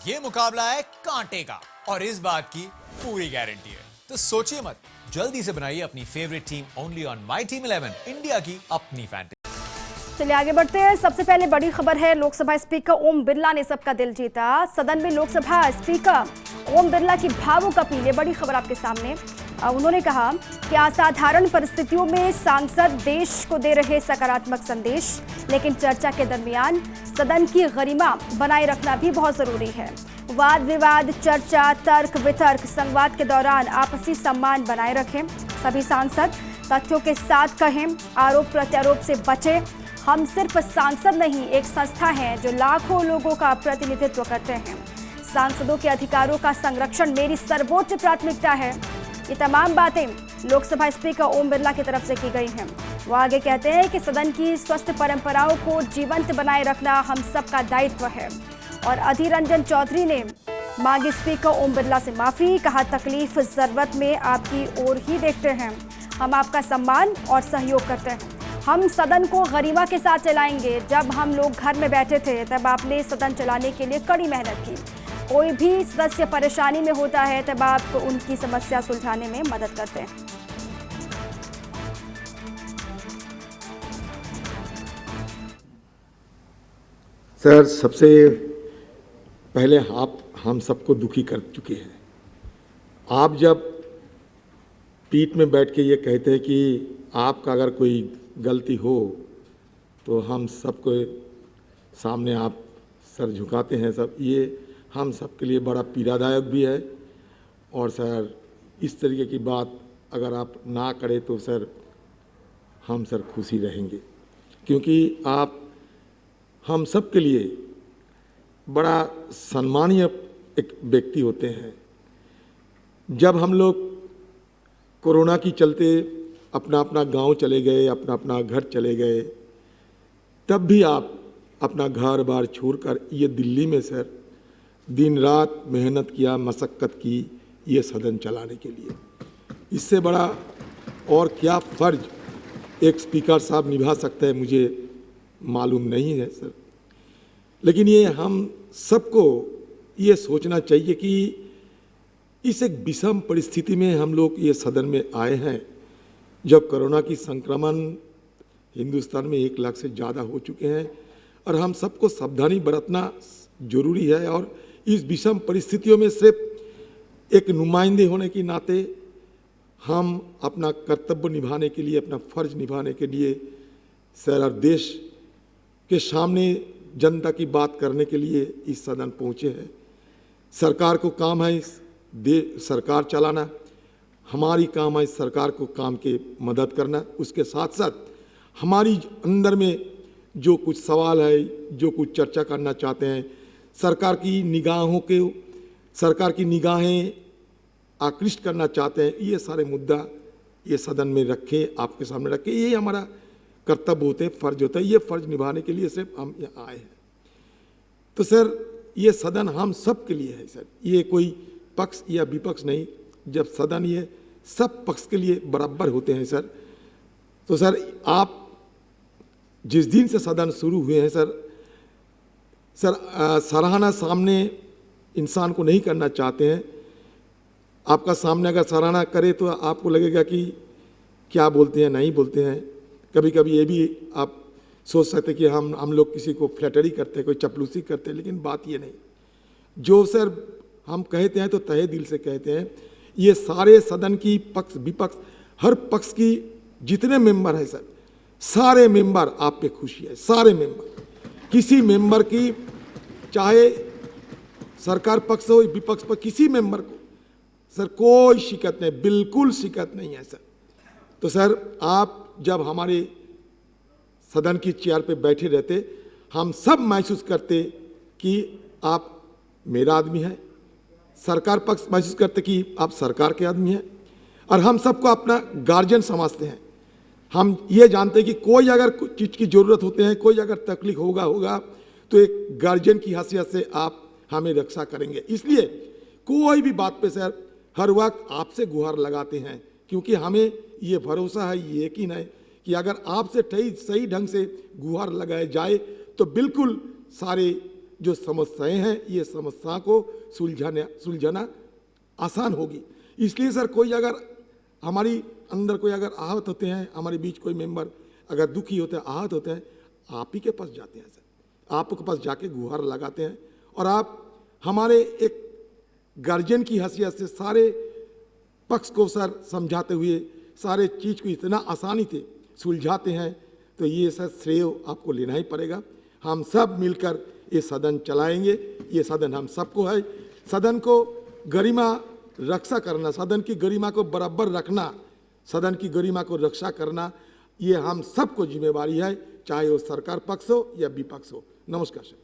ये मुकाबला है कांटे का और इस बात की पूरी गारंटी है। तो सोचिए मत, जल्दी से बनाइए अपनी favourite team only on my team 11, India की अपनी फैंटेसी। चलिए आगे बढ़ते हैं। सबसे पहले बड़ी खबर है, लोकसभा स्पीकर ओम बिरला ने सबका दिल जीता। सदन में लोकसभा स्पीकर ओम बिरला की भावुक अपील, ये बड़ी खबर आपके सामने। उन्होंने कहा कि असाधारण परिस्थितियों में सांसद देश को दे रहे सकारात्मक संदेश, लेकिन चर्चा के दरमियान सदन की गरिमा बनाए रखना भी बहुत जरूरी है। वाद विवाद, चर्चा, तर्क वितर्क, संवाद के दौरान आपसी सम्मान बनाए रखें। सभी सांसद तथ्यों के साथ कहें, आरोप प्रत्यारोप से बचें। हम सिर्फ सांसद नहीं, एक संस्था है जो लाखों लोगों का प्रतिनिधित्व करते हैं। सांसदों के अधिकारों का संरक्षण मेरी सर्वोच्च प्राथमिकता है। ये तमाम बातें लोकसभा स्पीकर ओम बिरला की तरफ से की गई हैं। वो आगे कहते हैं कि सदन की स्वस्थ परंपराओं को जीवंत बनाए रखना हम सबका दायित्व है। और अधीर रंजन चौधरी ने मांगी स्पीकर ओम बिरला से माफी, कहा तकलीफ जरूरत में आपकी ओर ही देखते हैं। हम आपका सम्मान और सहयोग करते हैं। हम सदन को गरिमा के साथ चलाएंगे। जब हम लोग घर में बैठे थे तब आपने सदन चलाने के लिए कड़ी मेहनत की। कोई भी सदस्य परेशानी में होता है तब आप उनकी समस्या सुलझाने में मदद करते हैं। सर, सबसे पहले आप हम सबको दुखी कर चुके हैं। आप जब पीठ में बैठ के ये कहते हैं कि आपका अगर कोई गलती हो तो हम सबको सामने आप सर झुकाते हैं, सब ये हम सबके लिए बड़ा पीड़ादायक भी है। और सर, इस तरीके की बात अगर आप ना करें तो सर हम सर खुशी रहेंगे, क्योंकि आप हम सब के लिए बड़ा सम्मानीय एक व्यक्ति होते हैं। जब हम लोग कोरोना की चलते अपना अपना गांव चले गए, अपना अपना घर चले गए, तब भी आप अपना घर बार छोड़कर ये दिल्ली में सर दिन रात मेहनत किया, मशक्क़त की ये सदन चलाने के लिए। इससे बड़ा और क्या फ़र्ज एक स्पीकर साहब निभा सकते हैं मुझे मालूम नहीं है सर। लेकिन ये हम सबको ये सोचना चाहिए कि इस एक विषम परिस्थिति में हम लोग ये सदन में आए हैं, जब कोरोना की संक्रमण हिंदुस्तान में 1 लाख से ज़्यादा हो चुके हैं और हम सबको सावधानी बरतना जरूरी है। और इस विषम परिस्थितियों में सिर्फ एक नुमाइंदे होने के नाते हम अपना कर्तव्य निभाने के लिए, अपना फर्ज निभाने के लिए सर और देश के सामने जनता की बात करने के लिए इस सदन पहुँचे हैं। सरकार को काम है इस सरकार चलाना, हमारी काम है इस सरकार को काम के मदद करना। उसके साथ साथ हमारी अंदर में जो कुछ सवाल है, जो कुछ चर्चा करना चाहते हैं, सरकार की निगाहें आकृष्ट करना चाहते हैं, ये सारे मुद्दा ये सदन में रखें, आपके सामने रखें। ये हमारा कर्तव्य होते हैं, फर्ज होता है। ये फर्ज निभाने के लिए सिर्फ हम यहाँ आए हैं। तो सर, ये सदन हम सब के लिए है सर, ये कोई पक्ष या विपक्ष नहीं। जब सदन ये सब पक्ष के लिए बराबर होते हैं सर। तो सर, आप जिस दिन से सदन शुरू हुए हैं सर सराहना सामने इंसान को नहीं करना चाहते हैं। आपका सामने अगर सराहना करे तो आपको लगेगा कि क्या बोलते हैं, नहीं बोलते हैं। कभी कभी ये भी आप सोच सकते कि हम लोग किसी को फ्लैटरी करते हैं, कोई चपलूसी करते हैं, लेकिन बात ये नहीं। जो सर हम कहते हैं तो तहे दिल से कहते हैं। ये सारे सदन की पक्ष विपक्ष, हर पक्ष की जितने मेंबर हैं सर, सारे मेंबर आप पे खुशी है। सारे मेंबर, किसी मेंबर की, चाहे सरकार पक्ष हो विपक्ष पर, किसी मेंबर को सर कोई शिकायत नहीं, बिल्कुल शिकायत नहीं है सर। तो सर, आप जब हमारे सदन की चेयर पे बैठे रहते, हम सब महसूस करते कि आप मेरा आदमी है। सरकार पक्ष महसूस करते कि आप सरकार के आदमी हैं। और हम सबको अपना गार्जियन समझते हैं। हम ये जानते हैं कि कोई अगर कुछ चीज़ की ज़रूरत होते हैं, कोई अगर तकलीफ होगा तो एक गार्जियन की हैसियत से आप हमें रक्षा करेंगे। इसलिए कोई भी बात पे सर हर वक्त आपसे गुहार लगाते हैं, क्योंकि हमें ये भरोसा है, ये यकीन है कि अगर आपसे सही ढंग से गुहार लगाए जाए तो बिल्कुल सारे जो समस्याएं हैं ये समस्या को सुलझाना आसान होगी। इसलिए सर कोई अगर हमारी अंदर कोई अगर आहत होते हैं, हमारे बीच कोई मेंबर अगर दुखी होते हैं, आहत होते हैं, आप ही के पास जाते हैं सर, आपके पास जाके गुहार लगाते हैं और आप हमारे एक गार्जियन की हैसियत से सारे पक्ष को सर समझाते हुए सारे चीज़ को इतना आसानी से सुलझाते हैं। तो ये सर श्रेय आपको लेना ही पड़ेगा। हम सब मिलकर ये सदन चलाएंगे, ये सदन हम सबको है। सदन को गरिमा रक्षा करना, सदन की गरिमा को बराबर रखना, सदन की गरिमा को रक्षा करना, ये हम सबको जिम्मेवारी है, चाहे वो सरकार पक्ष हो या विपक्ष हो। नमस्कार सर।